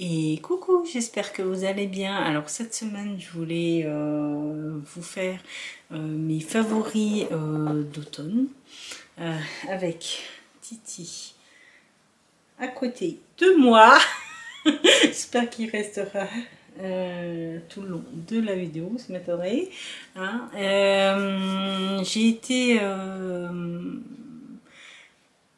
Et coucou, j'espère que vous allez bien. Alors cette semaine, je voulais vous faire mes favoris d'automne avec Titi à côté de moi. J'espère qu'il restera tout le long de la vidéo, vous m'attendrez. Hein. J'ai été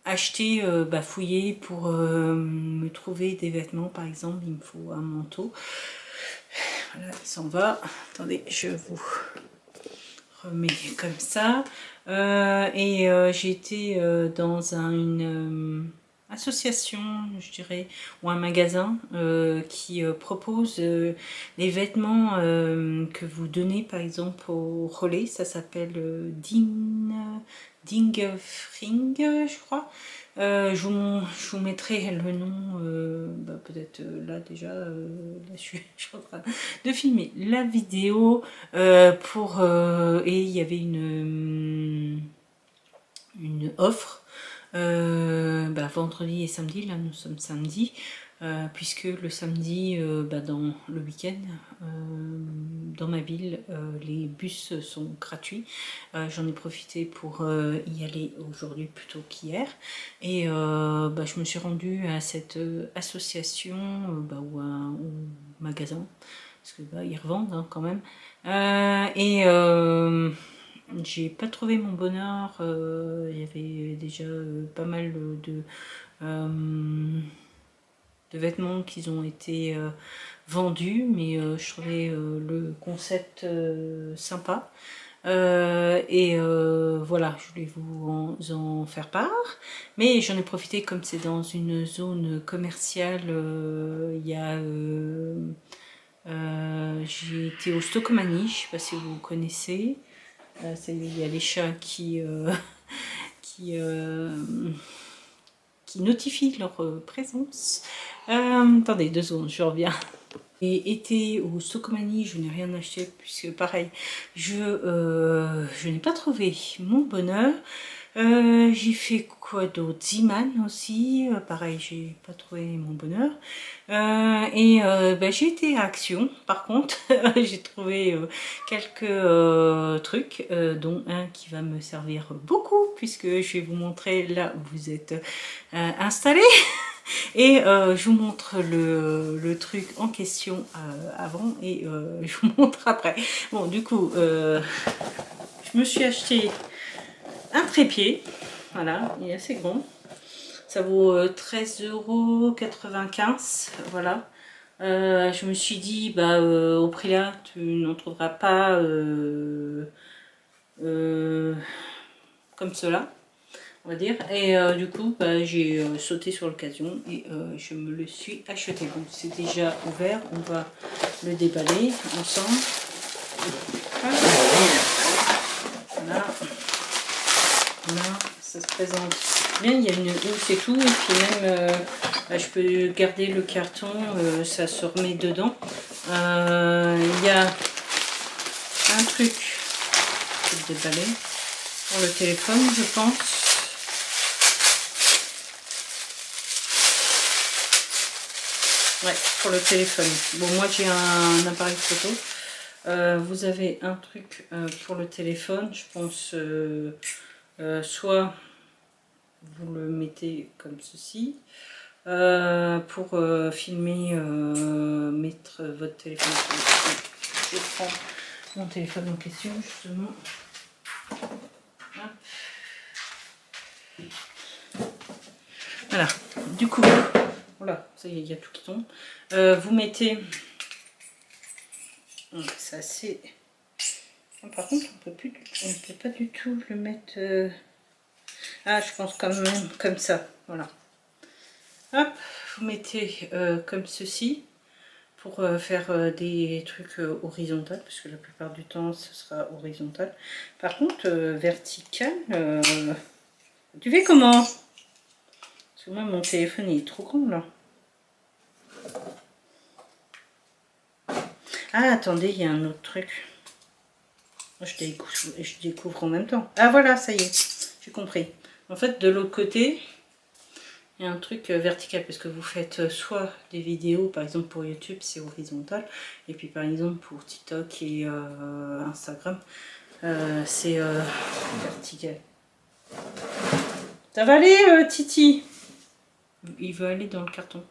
acheter, fouiller pour me trouver des vêtements. Par exemple, il me faut un manteau. Voilà, il s'en va. Attendez, je vous remets comme ça. J'ai été dans une association, je dirais, ou un magasin qui propose les vêtements que vous donnez par exemple au relais. Ça s'appelle Dingfring, je crois. Je vous mettrai le nom, peut-être là déjà, là, je suis en train de filmer la vidéo et il y avait une offre vendredi et samedi. Là nous sommes samedi, puisque le samedi dans le week-end dans ma ville les bus sont gratuits. J'en ai profité pour y aller aujourd'hui plutôt qu'hier, et je me suis rendue à cette association ou magasin, parce que ils revendent hein, quand même, j'ai pas trouvé mon bonheur. Il y avait déjà pas mal de vêtements qui ont été vendus, mais je trouvais le concept sympa. Voilà, je voulais vous en faire part, mais j'en ai profité comme c'est dans une zone commerciale. J'ai été au Stockmanni, je sais pas si vous connaissez. Il y a les chats qui notifient leur présence. Attendez 2 secondes, je reviens. J'ai été au Stockmanni, je n'ai rien acheté puisque pareil, je n'ai pas trouvé mon bonheur. J'ai fait quoi d'autre? Ziman aussi, pareil, j'ai pas trouvé mon bonheur. J'ai été à Action, par contre, j'ai trouvé quelques trucs, dont un qui va me servir beaucoup, puisque je vais vous montrer là où vous êtes installés. Et je vous montre le truc en question avant, et je vous montre après. Bon, du coup, je me suis acheté un trépied. Voilà, il est assez grand. Ça vaut 13,95 €. Voilà. Je me suis dit, au prix là, tu n'en trouveras pas comme cela, on va dire. Et du coup, j'ai sauté sur l'occasion et je me le suis acheté. Donc c'est déjà ouvert, on va le déballer ensemble. Voilà. Voilà, ça se présente bien, il y a une housse et tout, et puis même je peux garder le carton, ça se remet dedans. Il y a un truc, je vais le déballer, pour le téléphone, je pense. Ouais, pour le téléphone. Bon, moi j'ai un appareil photo. Vous avez un truc pour le téléphone, je pense. Soit vous le mettez comme ceci pour filmer, mettre votre téléphone. Je prends mon téléphone en question justement. Voilà, du coup, voilà, ça y est, il y a tout qui tombe. Vous mettez, c'est assez. Par contre, on peut pas du tout le mettre. Je pense quand même comme ça. Voilà. Hop, vous mettez comme ceci pour faire des trucs horizontaux, parce que la plupart du temps, ce sera horizontal. Par contre, vertical, tu fais comment? Parce que moi, mon téléphone il est trop grand là. Ah, attendez, il y a un autre truc. Je découvre en même temps. Ah voilà, ça y est, j'ai compris. En fait, de l'autre côté, et un truc vertical, parce que vous faites soit des vidéos, par exemple pour YouTube c'est horizontal, et puis par exemple pour TikTok et Instagram c'est vertical. Ça va aller Titi? Il veut aller dans le carton.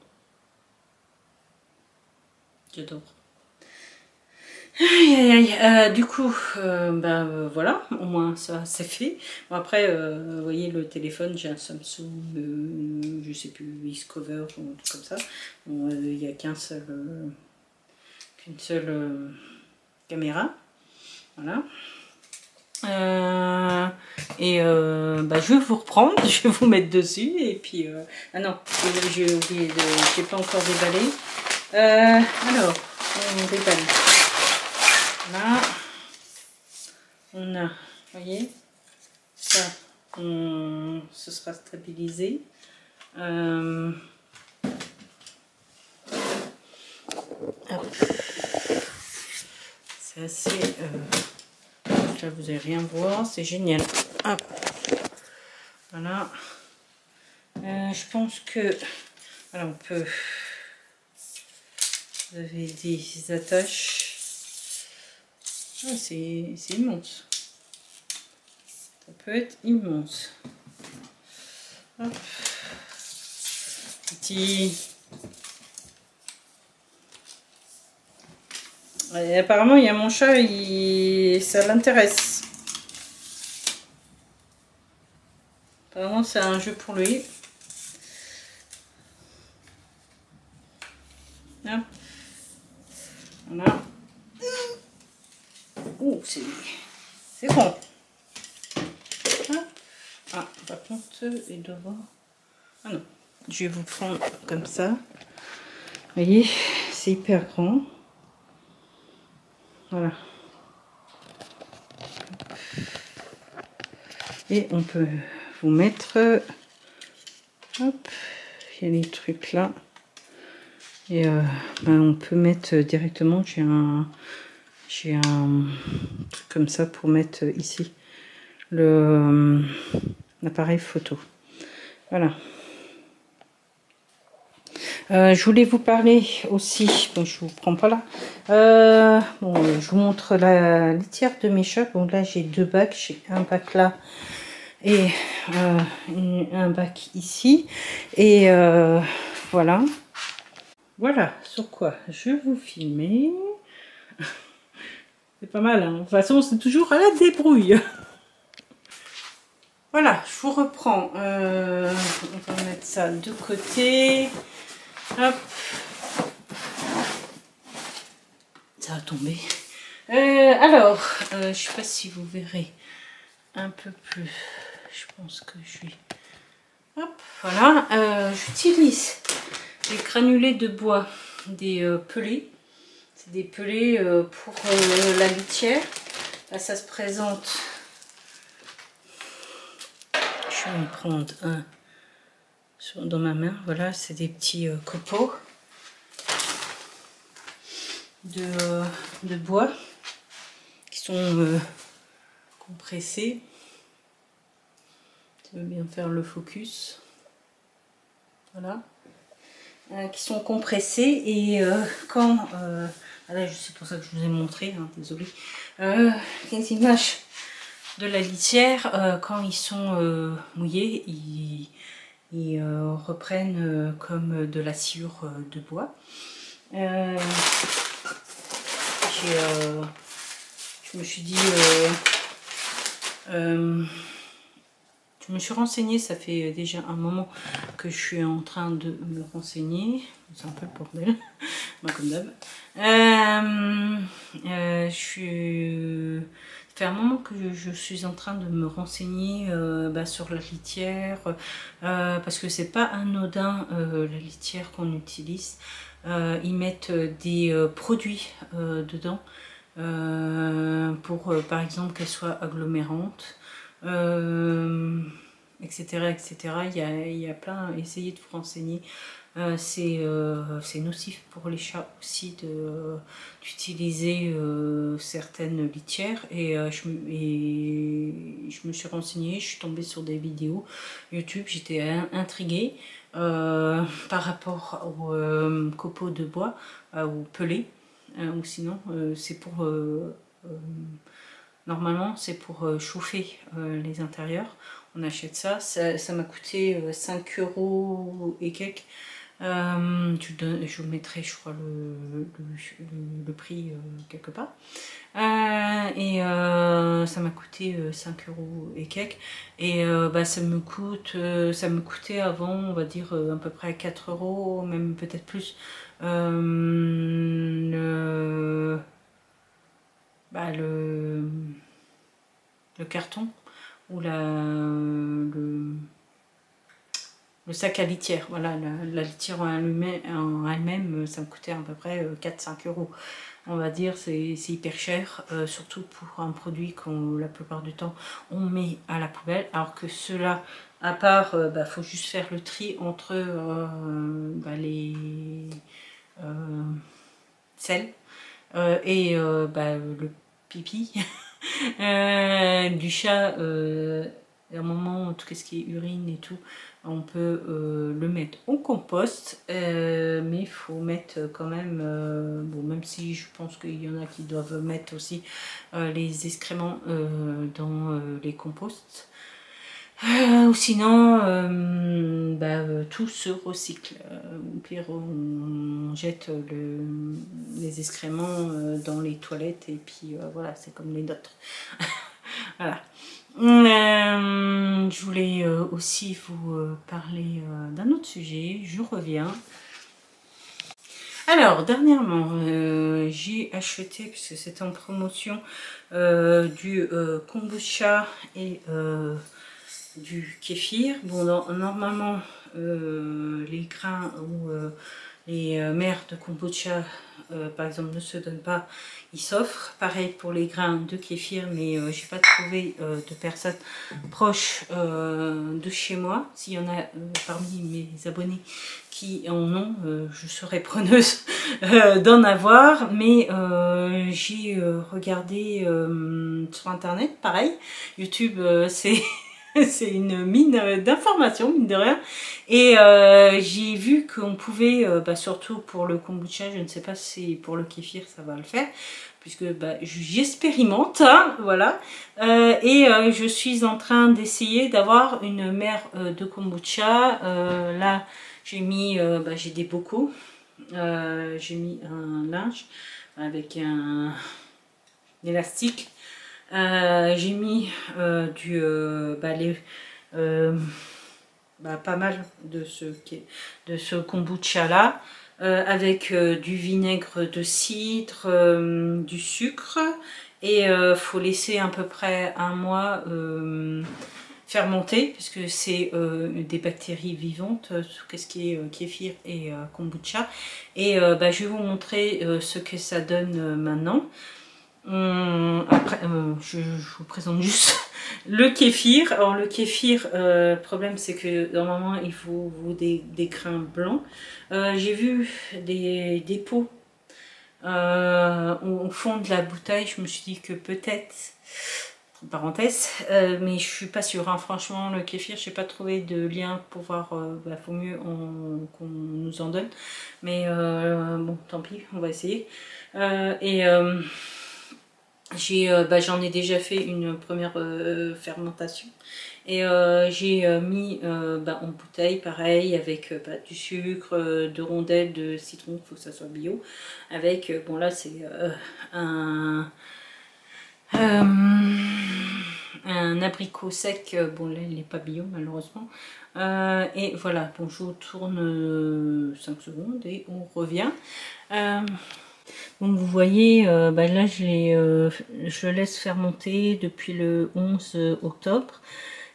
J'adore. Aïe, aïe, aïe. Du coup, voilà, au moins ça c'est fait. Bon, après, vous voyez le téléphone, j'ai un Samsung, je sais plus, Discover ou un truc comme ça. Bon, il n'y a qu'une seule caméra. Voilà. Je vais vous reprendre, je vais vous mettre dessus et puis ah non, j'ai oublié, j'ai pas encore déballé. Alors, on déballe. Là, on a, vous voyez, ça, ce sera stabilisé. C'est assez, là vous allez rien voir, c'est génial. Hop. Voilà. Je pense que, alors on peut, vous avez des attaches. Ah, c'est immense. Ça peut être immense. Hop. Petit. Et apparemment, il y a mon chat, ça l'intéresse. Apparemment, c'est un jeu pour lui. Hop. Voilà. Oh, c'est grand. Ah, par contre, il doit voir. Ah non, je vais vous prendre comme ça. Vous voyez, c'est hyper grand. Voilà. Et on peut vous mettre. Hop, il y a les trucs là. Et on peut mettre directement. J'ai un truc comme ça pour mettre ici l'appareil photo. Voilà. Je voulais vous parler aussi, bon je vous prends pas là, je vous montre la litière de mes chats. Bon là j'ai deux bacs, j'ai un bac là et un bac ici, et voilà. Voilà sur quoi je vais vous filmer. C'est pas mal, hein. De toute façon c'est toujours à la débrouille. Voilà, je vous reprends, on va mettre ça de côté. Hop. Ça va tomber. Alors, je sais pas si vous verrez un peu plus. Je pense que je suis... Hop, voilà. J'utilise des granulés de bois, des pelés. C'est des pelés pour la litière. Là, ça se présente. Je vais en prendre un dans ma main. Voilà, c'est des petits copeaux de bois qui sont compressés. Tu veux bien faire le focus. Voilà. Qui sont compressés, et quand là c'est pour ça que je vous ai montré, hein, désolé, les images de la litière, quand ils sont mouillés, ils reprennent comme de la sciure de bois. Je me suis dit, je me suis renseignée, ça fait déjà un moment que je suis en train de me renseigner. C'est un peu le bordel, comme d'hab. Ça fait un moment que je suis en train de me renseigner sur la litière, parce que c'est pas anodin la litière qu'on utilise. Ils mettent des produits dedans pour par exemple qu'elle soit agglomérante, etc., etc. Il y a plein, essayez de vous renseigner. C'est nocif pour les chats aussi d'utiliser certaines litières, et je me suis renseignée, je suis tombée sur des vidéos YouTube, j'étais intriguée. par rapport aux copeaux de bois ou pelés, ou sinon c'est pour normalement c'est pour chauffer les intérieurs. On achète ça, ça m'a coûté 5 € et quelques. Je vous mettrai, je crois, le prix quelque part. Ça m'a coûté 5 € et quelques. Et ça me coûtait avant, on va dire, à peu près 4 €, même peut-être plus. Le carton ou le sac à litière, voilà, la litière en elle-même, ça me coûtait à peu près 4-5 €. On va dire, c'est hyper cher, surtout pour un produit qu'on, la plupart du temps, on met à la poubelle, alors que cela, à part, faut juste faire le tri entre les sels et le pipi du chat. À un moment, tout ce qui est urine et tout, on peut le mettre au compost, mais il faut mettre quand même, bon, même si je pense qu'il y en a qui doivent mettre aussi les excréments dans les composts. Ou sinon, tout se recycle. Au pire, on jette les excréments dans les toilettes et puis voilà, c'est comme les nôtres. Voilà. Je voulais aussi vous parler d'un autre sujet, je reviens. Alors, dernièrement, j'ai acheté, puisque c'était en promotion, du kombucha et du kéfir. Bon, normalement, les grains ou les mères de kombucha, par exemple, ne se donnent pas, ils s'offrent. Pareil pour les grains de kéfir, mais j'ai pas trouvé de personnes proches de chez moi. S'il y en a parmi mes abonnés qui en ont, je serais preneuse d'en avoir. Mais j'ai regardé sur internet, pareil, YouTube, c'est c'est une mine d'informations, mine de rien. Et j'ai vu qu'on pouvait, surtout pour le kombucha, je ne sais pas si pour le kéfir ça va le faire, puisque j'expérimente, hein, voilà. Je suis en train d'essayer d'avoir une mère de kombucha. Là, j'ai mis, j'ai des bocaux, j'ai mis un linge avec un élastique. J'ai mis pas mal de ce kombucha là, avec du vinaigre de cidre, du sucre, et faut laisser à peu près un mois fermenter, puisque c'est des bactéries vivantes, ce qui est kéfir et kombucha. Et je vais vous montrer ce que ça donne maintenant. Après, je vous présente juste le kéfir. Alors le kéfir, le problème c'est que normalement il faut des grains blancs. J'ai vu des pots au fond de la bouteille. Je me suis dit que peut-être, parenthèse, mais je suis pas sûre, hein. Franchement, le kéfir, j'ai pas trouvé de lien pour voir. Faut mieux qu'on nous en donne, mais bon, tant pis, on va essayer. J'en ai déjà fait une première fermentation, et j'ai mis en bouteille, pareil, avec du sucre, de rondelles de citron, il faut que ça soit bio, avec, bon là c'est un abricot sec, bon là il n'est pas bio malheureusement, et voilà, bon je vous tourne 5 secondes et on revient. Donc vous voyez, là je laisse fermenter depuis le 11 octobre,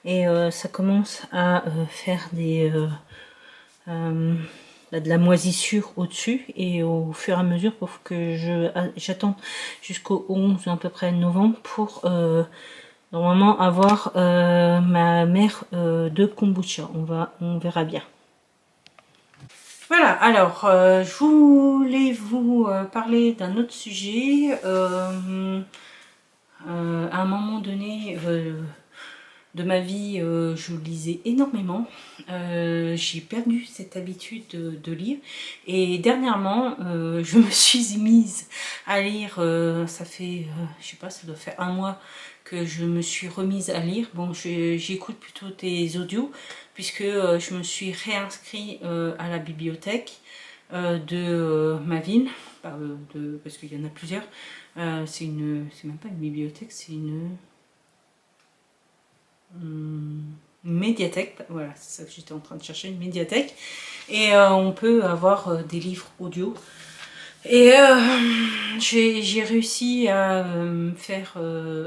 et ça commence à faire de la moisissure au-dessus, et au fur et à mesure, pour que j'attende jusqu'au 11 à peu près novembre pour normalement avoir ma mère de kombucha. On verra bien. Voilà, alors je voulais vous parler d'un autre sujet. À un moment donné, de ma vie, je lisais énormément. J'ai perdu cette habitude de lire. Et dernièrement, je me suis mise à lire, ça fait, je sais pas, ça doit faire un mois que je me suis remise à lire. Bon, j'écoute plutôt des audios, puisque je me suis réinscrit à la bibliothèque de ma ville, parce qu'il y en a plusieurs. C'est même pas une bibliothèque, c'est une médiathèque, voilà, c'est ça que j'étais en train de chercher, une médiathèque, et on peut avoir des livres audio. Et j'ai réussi à faire,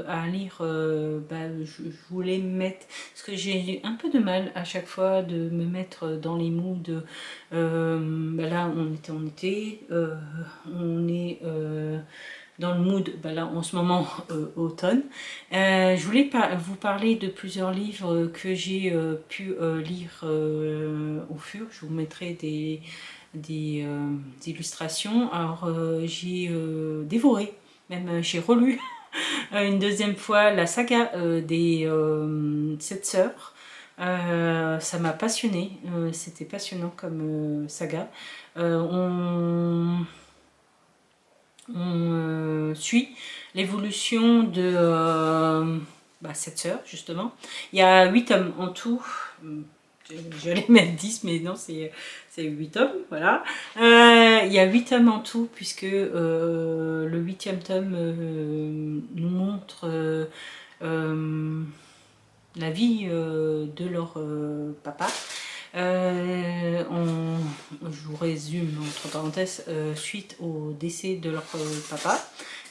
à lire, je voulais me mettre, parce que j'ai un peu de mal à chaque fois de me mettre dans les moods, là on était en été, on est dans le mood, là en ce moment automne. Je voulais vous parler de plusieurs livres que j'ai pu lire au fur. Je vous mettrai des illustrations. Alors j'ai dévoré, même j'ai relu une deuxième fois la saga des 7 sœurs. Ça m'a passionné, c'était passionnant comme saga. On suit l'évolution de cette sœur, justement. Il y a 8 tomes en tout. J'allais mettre 10, mais non, c'est 8 tomes, voilà. Il y a 8 tomes en tout, puisque le 8e tome nous montre la vie de leur papa. Je vous résume entre parenthèses, suite au décès de leur papa,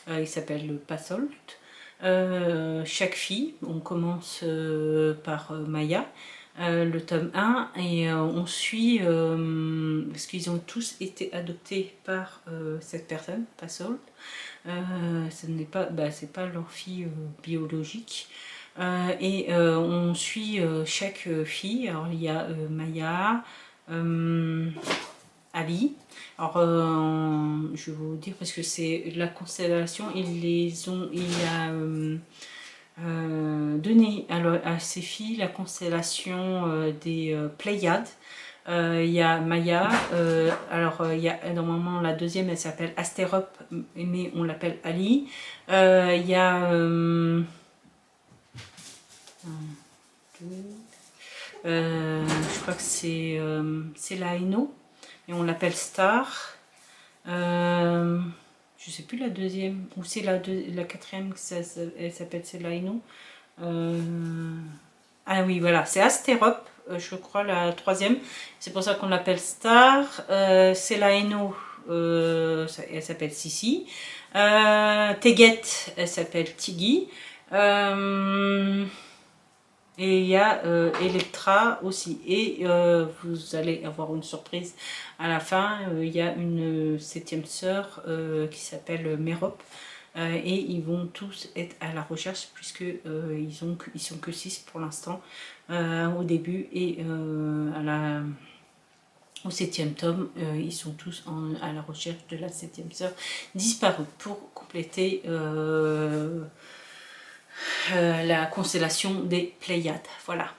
il s'appelle Passolt. Chaque fille, on commence par Maya, le tome 1, et on suit, parce qu'ils ont tous été adoptés par cette personne, Passolt. Ce n'est pas, c'est pas leur fille biologique. On suit chaque fille. Alors il y a Maya, Ali. Alors je vais vous dire, parce que c'est la constellation, il a donné à ses filles la constellation des Pléiades. Il y a Maya, il y a normalement la deuxième, elle s'appelle Astérope, mais on l'appelle Ali. Il y a je crois que c'est la Haino, et on l'appelle Star. Je sais plus la deuxième, ou c'est la quatrième, elle s'appelle Selaino. Ah oui, voilà, c'est Astérope, je crois, la troisième. C'est pour ça qu'on l'appelle Star. Selaino, elle s'appelle Sissi. Teget, elle s'appelle Tiggy. Et il y a Electra aussi. Et vous allez avoir une surprise à la fin. Il y a une 7e sœur qui s'appelle Mérop. Et ils vont tous être à la recherche, puisque ils sont que 6 pour l'instant au début. Et au 7e tome, ils sont tous à la recherche de la 7e sœur disparue, pour compléter la constellation des Pléiades, voilà.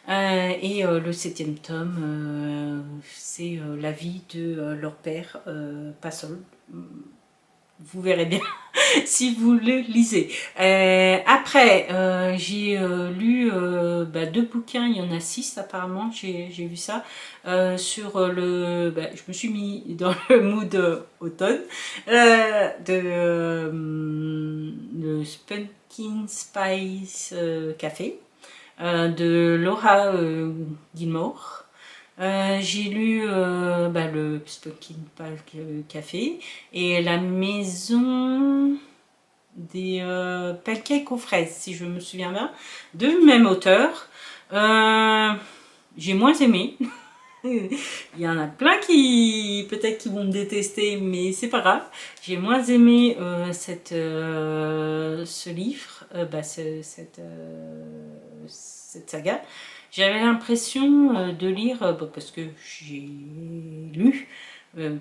Le 7e tome, c'est la vie de leur père, Pasol. Vous verrez bien si vous le lisez. Après, j'ai lu 2 bouquins, il y en a 6 apparemment, j'ai vu ça. Sur le... je me suis mis dans le mood automne, le Pumpkin Spice Café, de Laura Gilmore. J'ai lu le Pumpkin Spice Café et la maison des pancakes aux fraises, si je me souviens bien, de même auteur. J'ai moins aimé. Il y en a plein qui peut-être qui vont me détester, mais c'est pas grave. J'ai moins aimé ce livre, cette saga. J'avais l'impression de lire, parce que j'ai lu,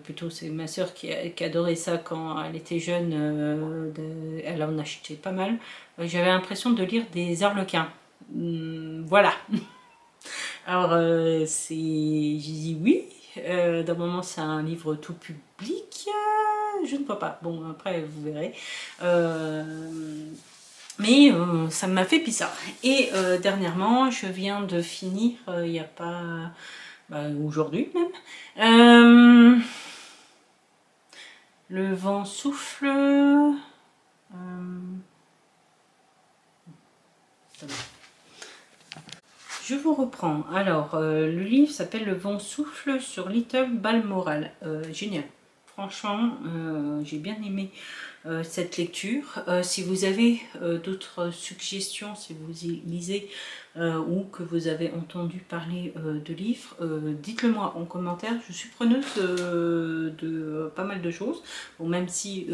plutôt c'est ma soeur qui adorait ça quand elle était jeune, elle en achetait pas mal. J'avais l'impression de lire des Arlequins. Voilà. Alors, j'ai dit oui. D'un moment, c'est un livre tout public. Je ne vois pas. Bon, après, vous verrez. Mais ça m'a fait bizarre. Et dernièrement, je viens de finir, il n'y a pas... aujourd'hui même. Le vent souffle... Je vous reprends. Alors, le livre s'appelle Le vent souffle sur Little Balmoral. Génial. Franchement, j'ai bien aimé cette lecture. Si vous avez d'autres suggestions, si vous lisez ou que vous avez entendu parler de livres, dites-le moi en commentaire. Je suis preneuse de pas mal de choses. Bon, même si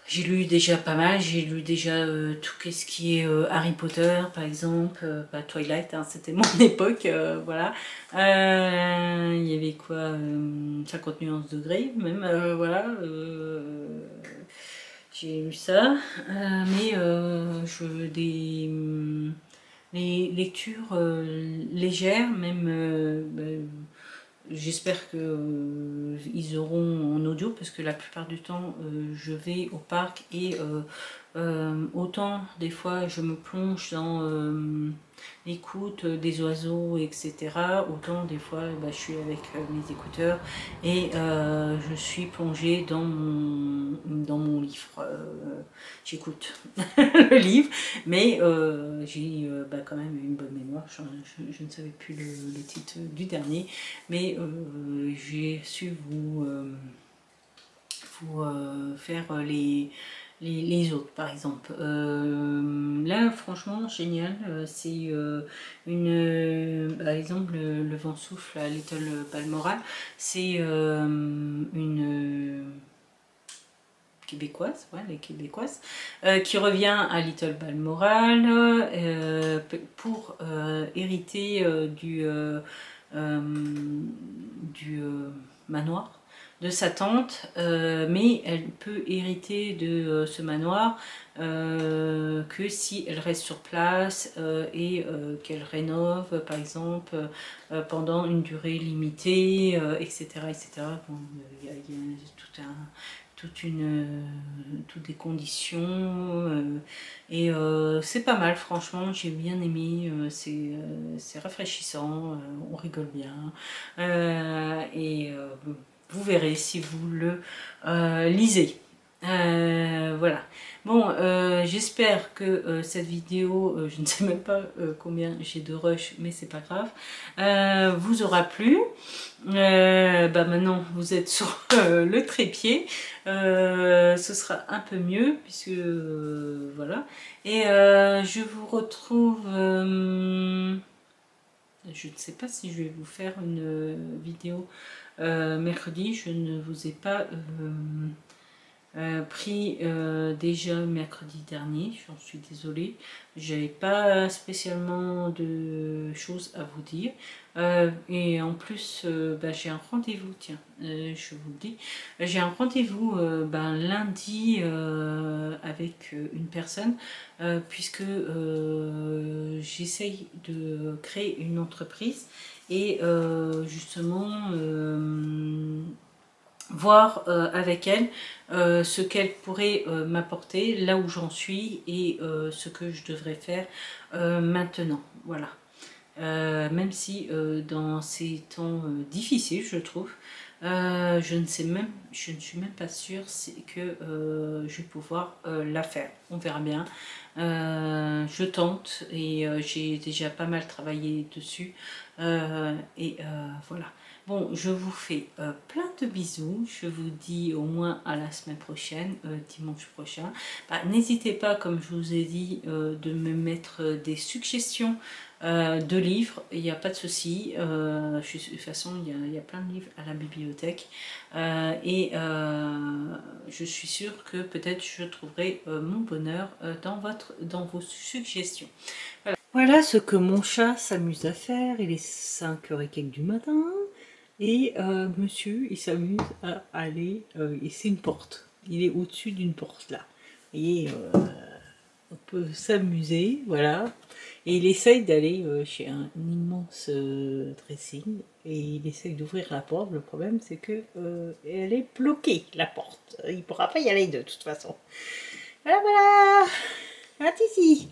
j'ai lu déjà pas mal, j'ai lu déjà tout ce qui est Harry Potter par exemple, Twilight, hein, c'était mon époque, voilà. Il y avait quoi, 50 nuances de Grey même, voilà. J'ai lu ça, mais les lectures légères, même... J'espère que ils auront en audio parce que la plupart du temps je vais au parc et autant des fois je me plonge dans l'écoute des oiseaux, etc. Autant des fois je suis avec mes écouteurs et je suis plongée dans mon livre. J'écoute le livre, mais j'ai quand même une bonne mémoire. Je ne savais plus le titre du dernier, mais j'ai su vous faire les autres par exemple. Là franchement génial, c'est par exemple le vent souffle à Little Balmoral, c'est une québécoise, ouais, les québécoises, qui revient à Little Balmoral pour hériter du manoir de sa tante, mais elle peut hériter de ce manoir que si elle reste sur place et qu'elle rénove par exemple pendant une durée limitée, etc. etc. Bon, y a toutes des conditions et c'est pas mal, franchement j'ai bien aimé, c'est rafraîchissant, on rigole bien et vous verrez si vous le lisez. Voilà. Bon, j'espère que cette vidéo, je ne sais même pas combien j'ai de rush, mais c'est pas grave, vous aura plu. Maintenant vous êtes sur le trépied, ce sera un peu mieux puisque voilà. Et je vous retrouve, je ne sais pas si je vais vous faire une vidéo mercredi, je ne vous ai pas pris déjà mercredi dernier, j'en suis désolée, j'avais pas spécialement de choses à vous dire et en plus j'ai un rendez-vous, tiens, je vous le dis, j'ai un rendez-vous lundi avec une personne puisque j'essaye de créer une entreprise et justement voir avec elle ce qu'elle pourrait m'apporter là où j'en suis et ce que je devrais faire maintenant, voilà. Même si dans ces temps difficiles, je trouve, je ne suis même pas sûre que je vais pouvoir la faire. On verra bien. Je tente et j'ai déjà pas mal travaillé dessus et voilà. Bon, je vous fais plein de bisous. Je vous dis au moins à la semaine prochaine, dimanche prochain. N'hésitez pas, comme je vous ai dit, de me mettre des suggestions de livres. Il n'y a pas de souci. De toute façon, il y a plein de livres à la bibliothèque. Et je suis sûre que peut-être je trouverai mon bonheur dans vos suggestions. Voilà. Voilà ce que mon chat s'amuse à faire. Il est 5h et quelques du matin. Et monsieur, il s'amuse à aller, et c'est une porte, il est au-dessus d'une porte là, et on peut s'amuser, voilà. Et il essaye d'aller chez un immense dressing et il essaye d'ouvrir la porte. Le problème, c'est que elle est bloquée, la porte. Il ne pourra pas y aller de toute façon. Voilà, voilà. Ah, ici.